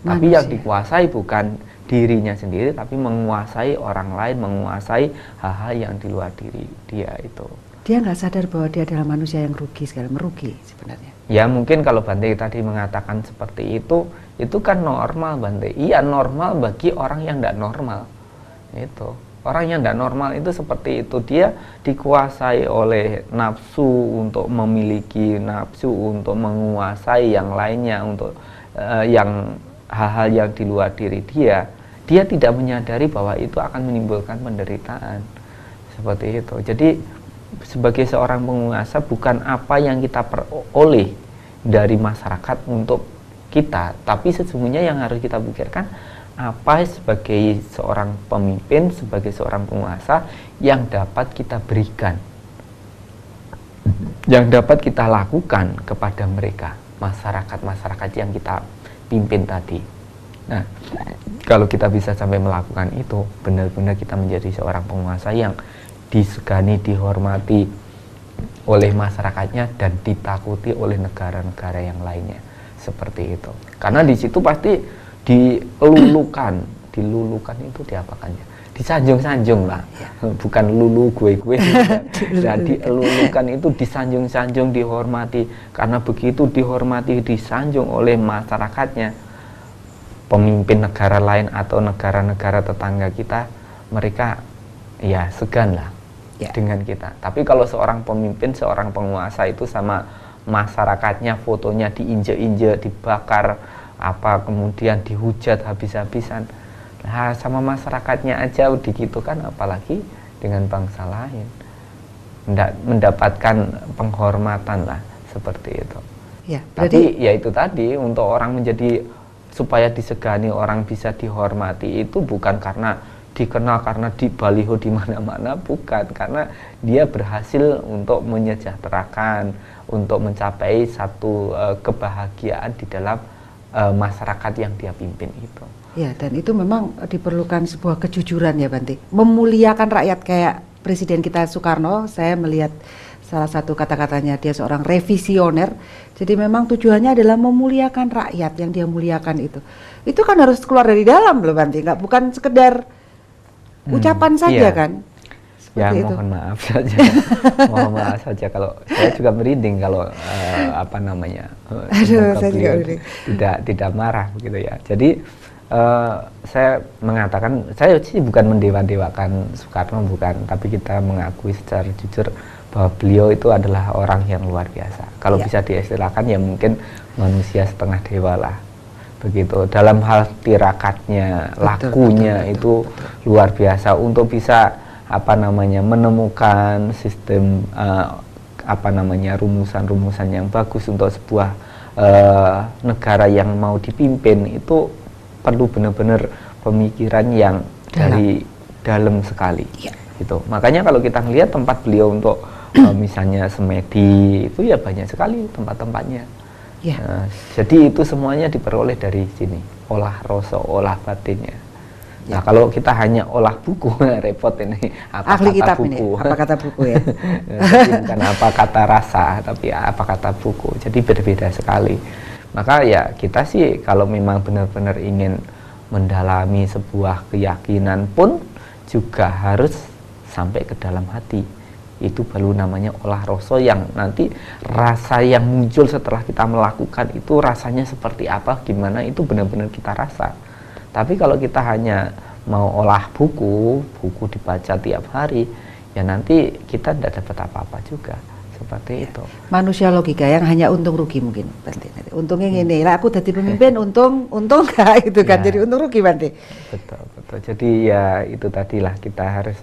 Tapi yang dikuasai bukan dirinya sendiri, tapi menguasai orang lain, menguasai hal-hal yang di luar diri dia itu. Dia nggak sadar bahwa dia adalah manusia yang rugi sekali, merugi sebenarnya. Ya mungkin kalau Bante tadi mengatakan seperti itu kan normal, Bante. Iya normal bagi orang yang tidak normal. Itu orang yang tidak normal itu seperti itu, dia dikuasai oleh nafsu untuk memiliki, nafsu untuk menguasai yang lainnya, untuk yang hal-hal yang di luar diri dia tidak menyadari bahwa itu akan menimbulkan penderitaan seperti itu. Jadi sebagai seorang penguasa, bukan apa yang kita peroleh dari masyarakat untuk kita, tapi sesungguhnya yang harus kita pikirkan apa sebagai seorang pemimpin, sebagai seorang penguasa yang dapat kita berikan, yang dapat kita lakukan kepada mereka, masyarakat yang kita pimpin tadi. Nah, kalau kita bisa sampai melakukan itu, benar-benar kita menjadi seorang penguasa yang disegani, dihormati oleh masyarakatnya dan ditakuti oleh negara-negara yang lainnya, seperti itu. Karena di situ pasti dilulukan itu diapakannya? Disanjung-sanjung lah, bukan lulu gue. Nah, dilulukan itu disanjung-sanjung, dihormati. Karena begitu dihormati, disanjung oleh masyarakatnya, pemimpin negara lain atau negara-negara tetangga kita, mereka ya segan lah dengan kita. Tapi kalau seorang pemimpin, seorang penguasa itu sama masyarakatnya, fotonya diinjek-injek, dibakar, kemudian dihujat habis-habisan. Nah, sama masyarakatnya aja digitukan, apalagi dengan bangsa lain. Mendapatkan penghormatan lah, seperti itu. Ya, tapi ya itu tadi, untuk orang menjadi, supaya disegani, orang bisa dihormati, itu bukan karena dikenal, karena di baliho di mana-mana, bukan, karena dia berhasil untuk menyejahterakan, untuk mencapai satu kebahagiaan di dalam masyarakat yang dia pimpin itu. Ya, dan itu memang diperlukan sebuah kejujuran ya, Bante. Memuliakan rakyat, kayak Presiden kita Soekarno, saya melihat salah satu kata-katanya, dia seorang revisioner. Jadi memang tujuannya adalah memuliakan rakyat, yang dia muliakan itu. Itu kan harus keluar dari dalam loh, Bante. Enggak, bukan sekedar ucapan saja kan. Ya, mohon maaf saja. Mohon maaf saja kalau saya juga merinding kalau Aduh, saya juga tidak marah begitu ya. Jadi saya mengatakan, saya sih bukan mendewa-dewakan Soekarno, bukan, tapi kita mengakui secara jujur bahwa beliau itu adalah orang yang luar biasa. Kalau bisa diistilahkan ya mungkin manusia setengah dewa lah. Begitu, dalam hal tirakatnya, lakunya itu luar biasa untuk bisa menemukan sistem rumusan-rumusan yang bagus untuk sebuah negara yang mau dipimpin. Itu perlu benar-benar pemikiran yang dari dalam sekali. Gitu. Makanya kalau kita melihat tempat beliau untuk misalnya semedi, itu ya banyak sekali tempat-tempatnya. Jadi itu semuanya diperoleh dari sini, olah rasa, olah batinnya. Nah, kalau kita hanya olah buku, repot ini. Apa Ahli kata kitab buku? ini, apa kata buku ya? Jadi bukan apa kata rasa, tapi apa kata buku. Jadi berbeda sekali. Maka ya kita sih kalau memang benar-benar ingin mendalami sebuah keyakinan pun juga harus sampai ke dalam hati. Itu baru namanya olah rasa, yang nanti rasa yang muncul setelah kita melakukan itu rasanya seperti apa, gimana, itu benar-benar kita rasa. Tapi kalau kita hanya mau olah buku dibaca tiap hari, ya nanti kita tidak dapat apa-apa juga. Seperti itu. Manusia logika yang hanya untung rugi mungkin, Bante. Untungnya gini, lah aku jadi pemimpin untung gak gitu kan, Ya. jadi untung rugi, Bante. Betul. Jadi ya itu tadilah, kita harus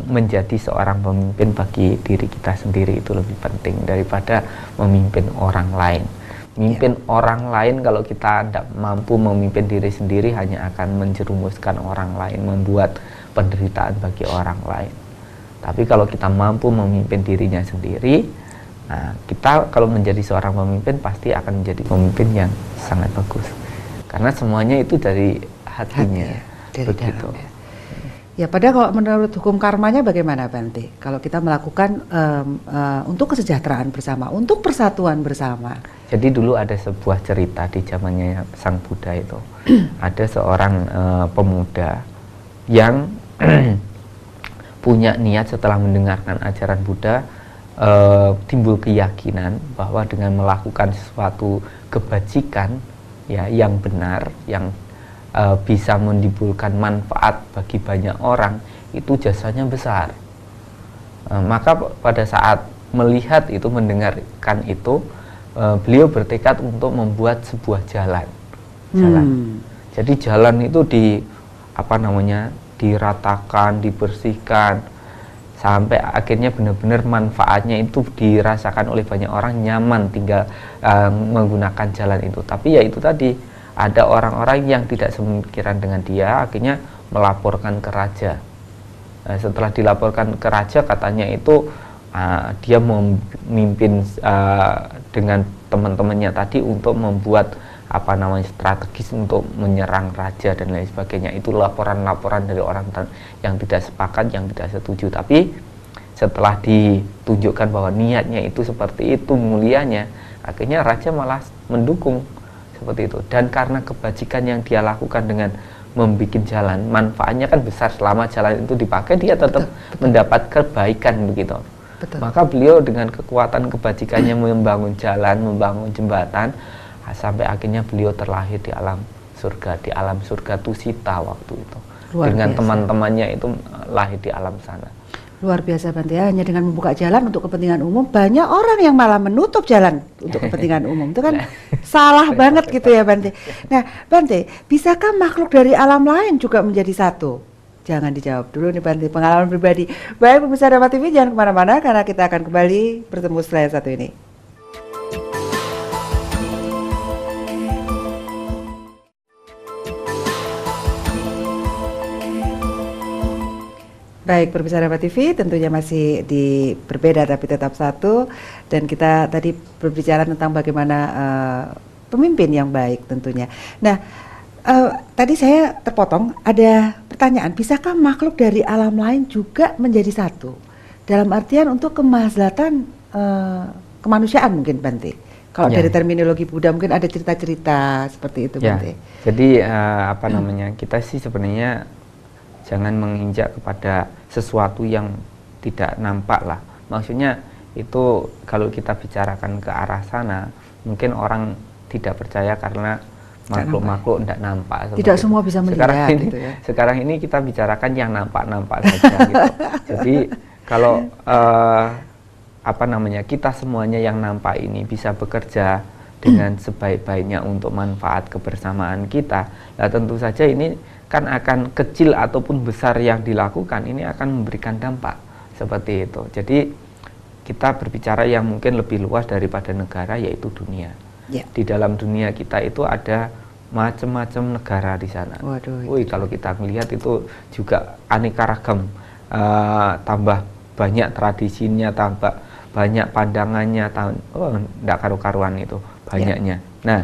menjadi seorang pemimpin bagi diri kita sendiri, itu lebih penting daripada memimpin orang lain. Memimpin orang lain, kalau kita tidak mampu memimpin diri sendiri, hanya akan menjerumuskan orang lain, membuat penderitaan bagi orang lain. Tapi kalau kita mampu memimpin dirinya sendiri, nah, kita kalau menjadi seorang pemimpin pasti akan menjadi pemimpin yang sangat bagus. Karena semuanya itu dari hatinya. Dari begitu. dalam, ya. Ya, padahal kalau menurut hukum karmanya bagaimana, Bante? Kalau kita melakukan untuk kesejahteraan bersama, untuk persatuan bersama. Jadi dulu ada sebuah cerita di zamannya Sang Buddha itu. Ada seorang pemuda yang punya niat setelah mendengarkan ajaran Buddha, timbul keyakinan bahwa dengan melakukan sesuatu kebajikan ya yang benar, yang bisa menimbulkan manfaat bagi banyak orang, itu jasanya besar. Maka pada saat melihat itu, mendengarkan itu, beliau bertekad untuk membuat sebuah jalan. Jadi jalan itu diratakan, dibersihkan, sampai akhirnya benar-benar manfaatnya itu dirasakan oleh banyak orang, nyaman tinggal menggunakan jalan itu. Tapi ya itu tadi, ada orang-orang yang tidak sepemikiran dengan dia, akhirnya melaporkan ke raja. Nah, setelah dilaporkan ke raja, katanya itu dia memimpin dengan teman-temannya tadi untuk membuat strategis untuk menyerang raja dan lain sebagainya. Itu laporan-laporan dari orang yang tidak sepakat, yang tidak setuju. Tapi setelah ditunjukkan bahwa niatnya itu seperti itu mulianya, akhirnya raja malah mendukung seperti itu. Dan karena kebajikan yang dia lakukan dengan membuat jalan, manfaatnya kan besar. Selama jalan itu dipakai, dia tetap mendapat kebaikan begitu. Maka beliau dengan kekuatan kebajikannya membangun jalan, membangun jembatan, sampai akhirnya beliau terlahir di alam surga Tusita waktu itu. Dengan teman-temannya itu lahir di alam sana. Luar biasa, Bante, ya. Hanya dengan membuka jalan untuk kepentingan umum, banyak orang yang malah menutup jalan untuk kepentingan umum. Itu kan salah banget gitu ya, Bante. Nah, Bante, bisakah makhluk dari alam lain juga menjadi satu? Jangan dijawab dulu nih, Bante, pengalaman pribadi. Baik, pemirsa Dharma TV, jangan kemana-mana karena kita akan kembali bertemu setelah yang satu ini. Baik, pemirsa Dharma TV, tentunya masih berbeda tapi tetap satu, dan kita tadi berbicara tentang bagaimana pemimpin yang baik tentunya. Nah, tadi saya terpotong, ada pertanyaan, bisakah makhluk dari alam lain juga menjadi satu? Dalam artian untuk kemaslahatan kemanusiaan mungkin, Bante. Kalau dari terminologi Buddha mungkin ada cerita-cerita seperti itu, Bante. Jadi kita sih sebenarnya jangan menginjak kepada sesuatu yang tidak nampak lah. Maksudnya itu kalau kita bicarakan ke arah sana, mungkin orang tidak percaya karena makhluk-makhluk tidak nampak. Tidak semua bisa melihat. Sekarang ini kita bicarakan yang nampak-nampak saja gitu. Jadi kalau kita semuanya yang nampak ini bisa bekerja dengan sebaik-baiknya untuk manfaat kebersamaan kita, nah tentu saja ini kan akan kecil ataupun besar yang dilakukan, ini akan memberikan dampak seperti itu. Jadi kita berbicara yang mungkin lebih luas daripada negara, yaitu dunia. Di dalam dunia kita itu ada macam-macam negara di sana. Kalau kita melihat itu juga aneka ragam, tambah banyak tradisinya, tambah banyak pandangannya, enggak karu-karuan itu banyaknya. Nah,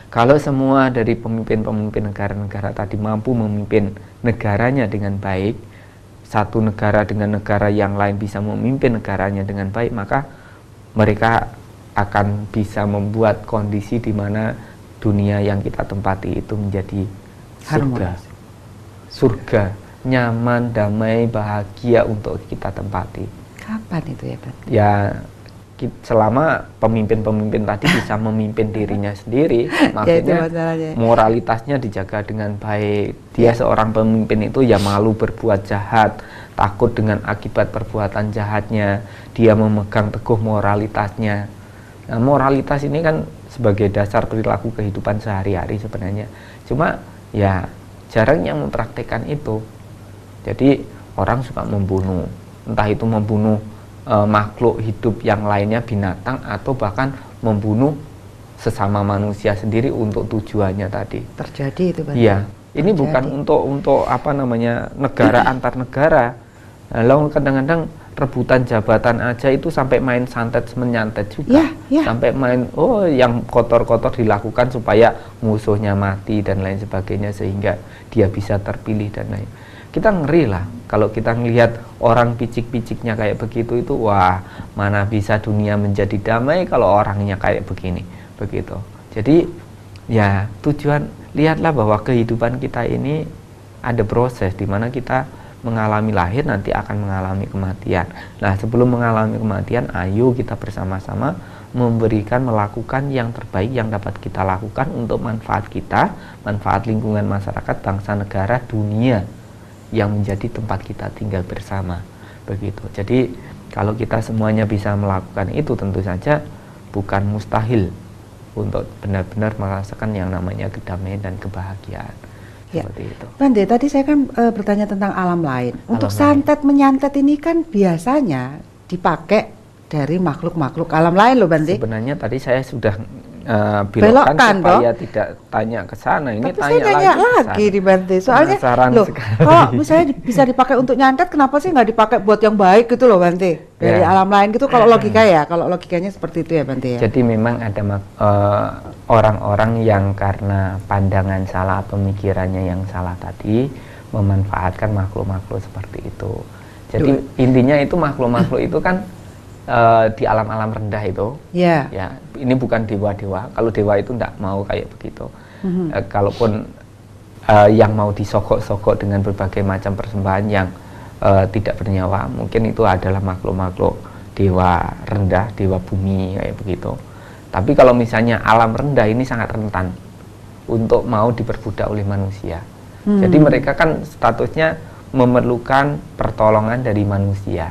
Kalau semua dari pemimpin-pemimpin negara-negara tadi mampu memimpin negaranya dengan baik, satu negara dengan negara yang lain bisa memimpin negaranya dengan baik, maka mereka akan bisa membuat kondisi di mana dunia yang kita tempati itu menjadi surga. Surga, nyaman, damai, bahagia untuk kita tempati. Kapan itu ya, Pak? Ya, selama pemimpin-pemimpin tadi bisa memimpin dirinya sendiri, maksudnya moralitasnya dijaga dengan baik. Dia seorang pemimpin itu ya malu berbuat jahat, takut dengan akibat perbuatan jahatnya, dia memegang teguh moralitasnya. Nah, moralitas ini kan sebagai dasar perilaku kehidupan sehari-hari sebenarnya. Cuma ya jarang yang mempraktekkan itu. Jadi orang suka membunuh, entah itu membunuh makhluk hidup yang lainnya, binatang, atau bahkan membunuh sesama manusia sendiri untuk tujuannya tadi. Terjadi itu, Pak? Iya, ini bukan untuk apa namanya negara antar negara. Lalu kadang-kadang rebutan jabatan aja itu sampai main santet menyantet juga, sampai main yang kotor-kotor dilakukan supaya musuhnya mati dan lain sebagainya sehingga dia bisa terpilih dan lain. Kita ngeri lah kalau kita ngelihat orang picik-piciknya kayak begitu itu, wah, mana bisa dunia menjadi damai kalau orangnya kayak begini, begitu. Jadi ya tujuan, lihatlah bahwa kehidupan kita ini ada proses di mana kita mengalami lahir, nanti akan mengalami kematian. Nah, sebelum mengalami kematian, ayo kita bersama-sama melakukan yang terbaik yang dapat kita lakukan untuk manfaat kita, manfaat lingkungan masyarakat, bangsa, negara, dunia yang menjadi tempat kita tinggal bersama, begitu. Jadi kalau kita semuanya bisa melakukan itu, tentu saja bukan mustahil untuk benar-benar merasakan yang namanya kedamaian dan kebahagiaan. Ya. Seperti itu. Bande, tadi saya kan bertanya tentang alam lain. Untuk santet menyantet ini kan biasanya dipakai dari makhluk-makhluk alam lain loh, Bande. Sebenarnya tadi saya sudah belokkan supaya tidak tanya ke sana. Ini tapi saya tanya lagi di Bante. Soalnya loh, kalau misalnya bisa dipakai untuk nyantet, kenapa sih nggak dipakai buat yang baik gitu loh, Bante? Dari alam lain gitu, kalau logikanya seperti itu ya, Bante ya. Jadi memang ada orang-orang yang karena pandangan salah, pemikirannya yang salah tadi, memanfaatkan makhluk-makhluk seperti itu. Jadi intinya itu makhluk-makhluk itu kan di alam-alam rendah itu, ya, ini bukan dewa-dewa. Kalau dewa itu tidak mau kayak begitu. Kalaupun yang mau disogok-sogok dengan berbagai macam persembahan yang tidak bernyawa, mungkin itu adalah makhluk-makhluk dewa rendah, dewa bumi kayak begitu. Tapi kalau misalnya alam rendah ini sangat rentan untuk mau diperbudak oleh manusia. Jadi mereka kan statusnya memerlukan pertolongan dari manusia.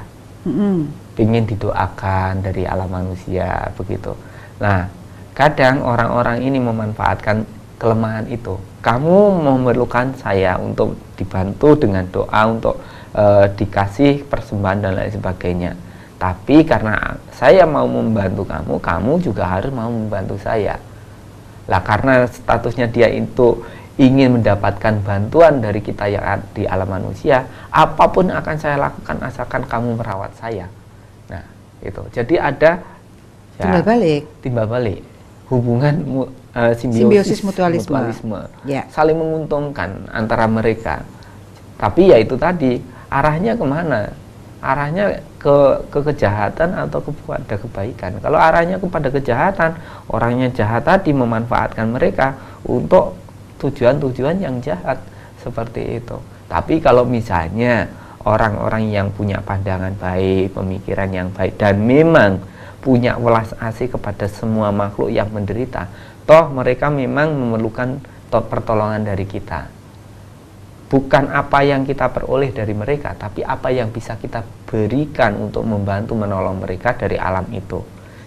Ingin didoakan dari alam manusia, begitu. Nah, kadang orang-orang ini memanfaatkan kelemahan itu. Kamu memerlukan saya untuk dibantu dengan doa, untuk dikasih persembahan dan lain sebagainya. Tapi karena saya mau membantu kamu, kamu juga harus mau membantu saya. Lah, karena statusnya dia itu ingin mendapatkan bantuan dari kita yang di alam manusia, apapun akan saya lakukan asalkan kamu merawat saya. Nah, itu. Jadi ada timbal balik. Hubungan simbiosis mutualisme. Saling menguntungkan antara mereka. Tapi ya itu tadi, arahnya kemana? Arahnya ke kejahatan atau kepada kebaikan. Kalau arahnya kepada kejahatan, orangnya jahat tadi memanfaatkan mereka untuk tujuan-tujuan yang jahat seperti itu. Tapi kalau misalnya orang-orang yang punya pandangan baik, pemikiran yang baik, dan memang punya welas asih kepada semua makhluk yang menderita, toh mereka memang memerlukan pertolongan dari kita. Bukan apa yang kita peroleh dari mereka, tapi apa yang bisa kita berikan untuk membantu menolong mereka dari alam itu.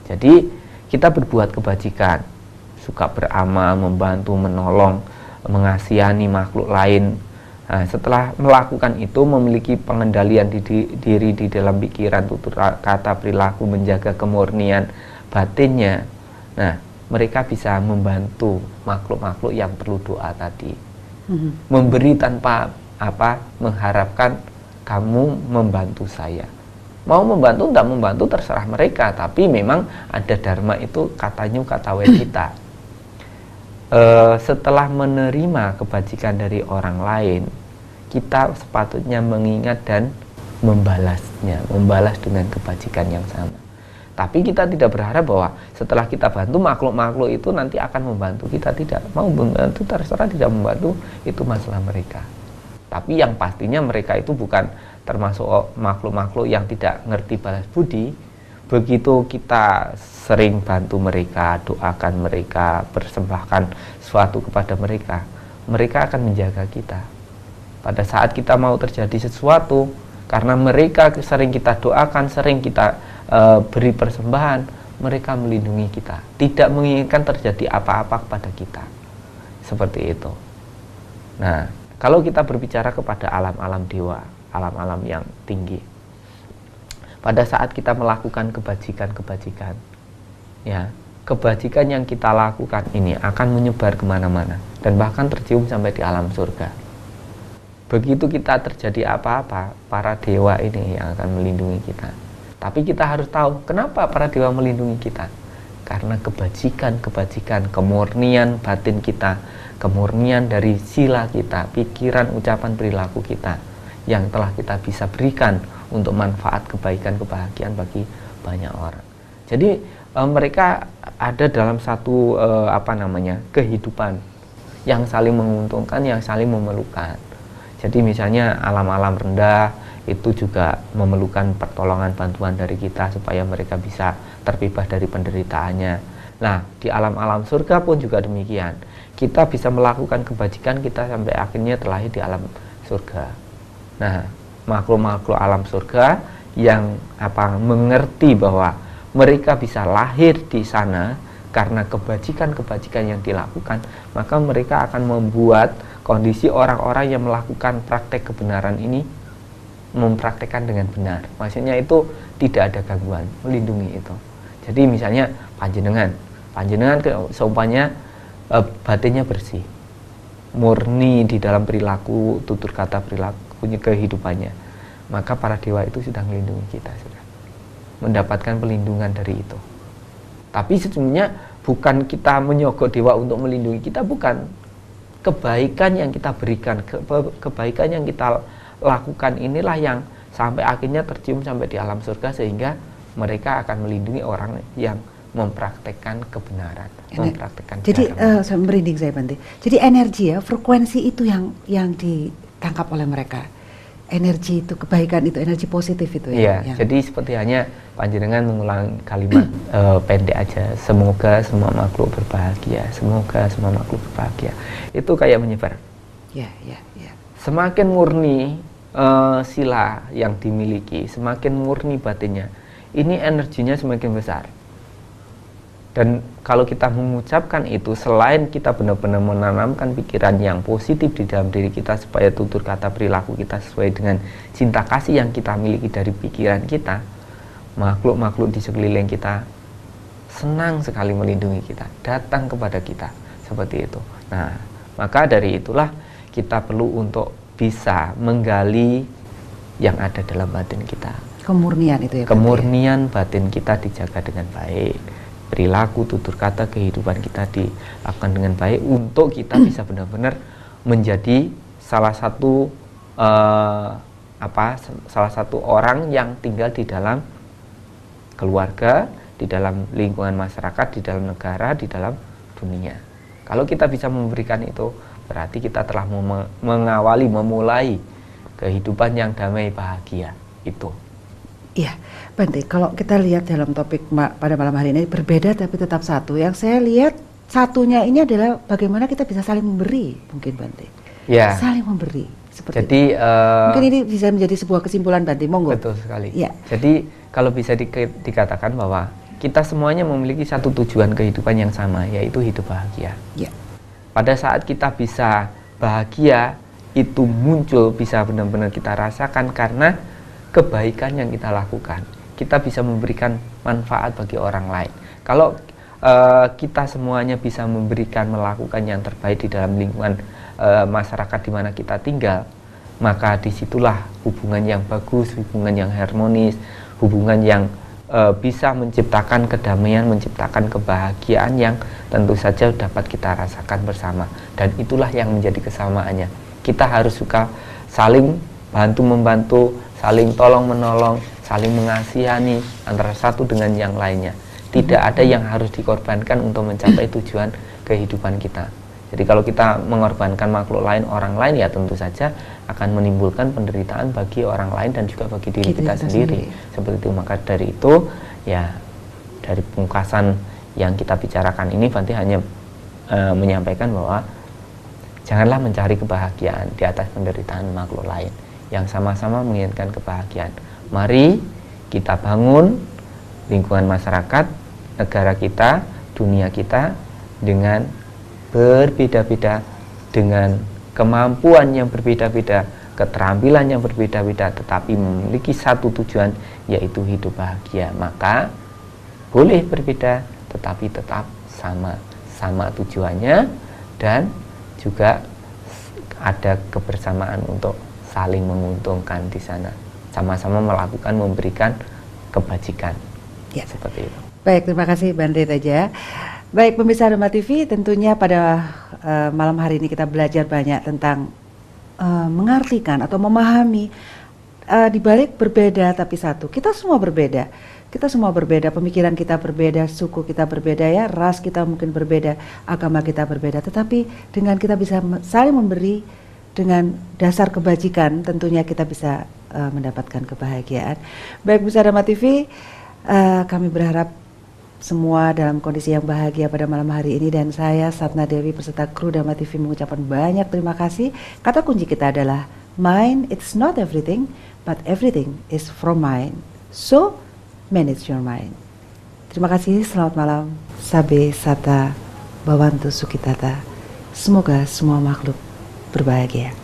Jadi kita berbuat kebajikan, suka beramal, membantu, menolong, mengasihani makhluk lain. Nah, setelah melakukan itu, memiliki pengendalian diri di dalam pikiran, tutur kata, perilaku, menjaga kemurnian batinnya. Nah, mereka bisa membantu makhluk-makhluk yang perlu doa tadi. Memberi tanpa mengharapkan kamu membantu saya. Mau membantu, tidak membantu, terserah mereka. Tapi memang ada dharma itu, katanya kata kita. setelah menerima kebajikan dari orang lain, kita sepatutnya mengingat dan membalasnya, membalas dengan kebajikan yang sama. Tapi kita tidak berharap bahwa setelah kita bantu makhluk-makhluk itu nanti akan membantu kita. Tidak mau membantu, terserah, tidak membantu, itu masalah mereka. Tapi yang pastinya mereka itu bukan termasuk makhluk-makhluk yang tidak ngerti balas budi. Begitu kita sering bantu mereka, doakan mereka, persembahkan sesuatu kepada mereka, mereka akan menjaga kita. Pada saat kita mau terjadi sesuatu, karena mereka sering kita doakan, sering kita beri persembahan, mereka melindungi kita, tidak menginginkan terjadi apa-apa kepada kita. Seperti itu. Nah, kalau kita berbicara kepada alam-alam dewa, alam-alam yang tinggi, pada saat kita melakukan kebajikan-kebajikan, ya, kebajikan yang kita lakukan ini akan menyebar kemana-mana dan bahkan tercium sampai di alam surga. Begitu kita terjadi apa-apa, para dewa ini yang akan melindungi kita. Tapi kita harus tahu kenapa para dewa melindungi kita. Karena kebajikan-kebajikan, kemurnian batin kita, kemurnian dari sila kita, pikiran, ucapan, perilaku kita yang telah kita bisa berikan untuk manfaat kebaikan, kebahagiaan bagi banyak orang. Jadi mereka ada dalam satu kehidupan yang saling menguntungkan, yang saling memerlukan. Jadi misalnya alam-alam rendah itu juga memerlukan pertolongan, bantuan dari kita supaya mereka bisa terbebas dari penderitaannya. Nah, di alam-alam surga pun juga demikian. Kita bisa melakukan kebajikan kita sampai akhirnya terlahir di alam surga. Nah, makhluk-makhluk alam surga yang mengerti bahwa mereka bisa lahir di sana karena kebajikan-kebajikan yang dilakukan, maka mereka akan membuat kondisi orang-orang yang melakukan praktek kebenaran ini mempraktekkan dengan benar. Maksudnya itu tidak ada gangguan, melindungi itu. Jadi misalnya panjenengan seumpamanya batinnya bersih, murni di dalam perilaku, tutur kata, perilakunya, kehidupannya, maka para dewa itu sudah melindungi kita, sudah mendapatkan pelindungan dari itu. Tapi sesungguhnya bukan kita menyogok dewa untuk melindungi kita, bukan. Kebaikan yang kita berikan, kebaikan yang kita lakukan inilah yang sampai akhirnya tercium sampai di alam surga, sehingga mereka akan melindungi orang yang mempraktekkan kebenaran, mempraktekkan. Jadi merinding saya, Bante. Jadi energi, ya, frekuensi itu yang ditangkap oleh mereka. Energi itu, kebaikan itu, energi positif itu, ya. Iya, jadi seperti hanya panjenengan mengulang kalimat pendek aja, semoga semua makhluk berbahagia, semoga semua makhluk berbahagia. Itu kayak menyebar. Ya. Semakin murni sila yang dimiliki, semakin murni batinnya, ini energinya semakin besar. Dan kalau kita mengucapkan itu, selain kita benar-benar menanamkan pikiran yang positif di dalam diri kita, supaya tutur kata, perilaku kita sesuai dengan cinta kasih yang kita miliki dari pikiran kita, makhluk-makhluk di sekeliling kita senang sekali melindungi kita, datang kepada kita, seperti itu. Nah, maka dari itulah kita perlu untuk bisa menggali yang ada dalam batin kita. Kemurnian itu, ya. Kemurnian batin kita dijaga dengan baik. Perilaku, tutur kata, kehidupan kita dilakukan dengan baik untuk kita bisa benar-benar menjadi salah satu orang yang tinggal di dalam keluarga, di dalam lingkungan masyarakat, di dalam negara, di dalam dunia. Kalau kita bisa memberikan itu, berarti kita telah memulai kehidupan yang damai, bahagia itu. Iya, Bante, kalau kita lihat dalam topik pada malam hari ini berbeda tapi tetap satu. Yang saya lihat satunya ini adalah bagaimana kita bisa saling memberi, mungkin, Bante. Ya. Saling memberi. Jadi mungkin ini bisa menjadi sebuah kesimpulan, Bante. Monggo. Betul sekali. Ya. Jadi kalau bisa dikatakan bahwa kita semuanya memiliki satu tujuan kehidupan yang sama, yaitu hidup bahagia. Ya. Pada saat kita bisa bahagia, itu muncul, bisa benar-benar kita rasakan karena kebaikan yang kita lakukan. Kita bisa memberikan manfaat bagi orang lain. Kalau kita semuanya bisa melakukan yang terbaik di dalam lingkungan masyarakat di mana kita tinggal, maka disitulah hubungan yang bagus, hubungan yang harmonis, hubungan yang bisa menciptakan kedamaian, menciptakan kebahagiaan yang tentu saja dapat kita rasakan bersama. Dan itulah yang menjadi kesamaannya. Kita harus suka saling bantu-membantu, saling tolong-menolong, saling mengasihani antara satu dengan yang lainnya. Tidak ada yang harus dikorbankan untuk mencapai tujuan kehidupan kita. Jadi kalau kita mengorbankan makhluk lain, orang lain, ya tentu saja akan menimbulkan penderitaan bagi orang lain dan juga bagi diri kita sendiri. Seperti itu. Maka dari itu, ya dari pungkasan yang kita bicarakan ini, Bante hanya menyampaikan bahwa janganlah mencari kebahagiaan di atas penderitaan makhluk lain yang sama-sama menginginkan kebahagiaan. Mari kita bangun lingkungan masyarakat, negara kita, dunia kita dengan berbeda-beda, dengan kemampuan yang berbeda-beda, keterampilan yang berbeda-beda, tetapi memiliki satu tujuan, yaitu hidup bahagia. Maka boleh berbeda, tetapi tetap sama tujuannya, dan juga ada kebersamaan untuk saling menguntungkan di sana, sama-sama melakukan, memberikan kebajikan. Ya, seperti itu. Baik, terima kasih Bante Teja. Baik, pemirsa Dharma TV, tentunya pada malam hari ini kita belajar banyak tentang mengartikan atau memahami di balik berbeda tapi satu. Kita semua berbeda. Kita semua berbeda, pemikiran kita berbeda, suku kita berbeda, ya, ras kita mungkin berbeda, agama kita berbeda. Tetapi dengan kita bisa saling memberi dengan dasar kebajikan, tentunya kita bisa mendapatkan kebahagiaan. Baik, pemirsa Dharma TV, kami berharap semua dalam kondisi yang bahagia pada malam hari ini, dan saya Satna Dewi beserta kru Dharma TV mengucapkan banyak terima kasih. Kata kunci kita adalah mind, it's not everything, but everything is from mind. So, manage your mind. Terima kasih, selamat malam. Sabe Sata Bawantu Sukitata. Semoga semua makhluk berbahagia.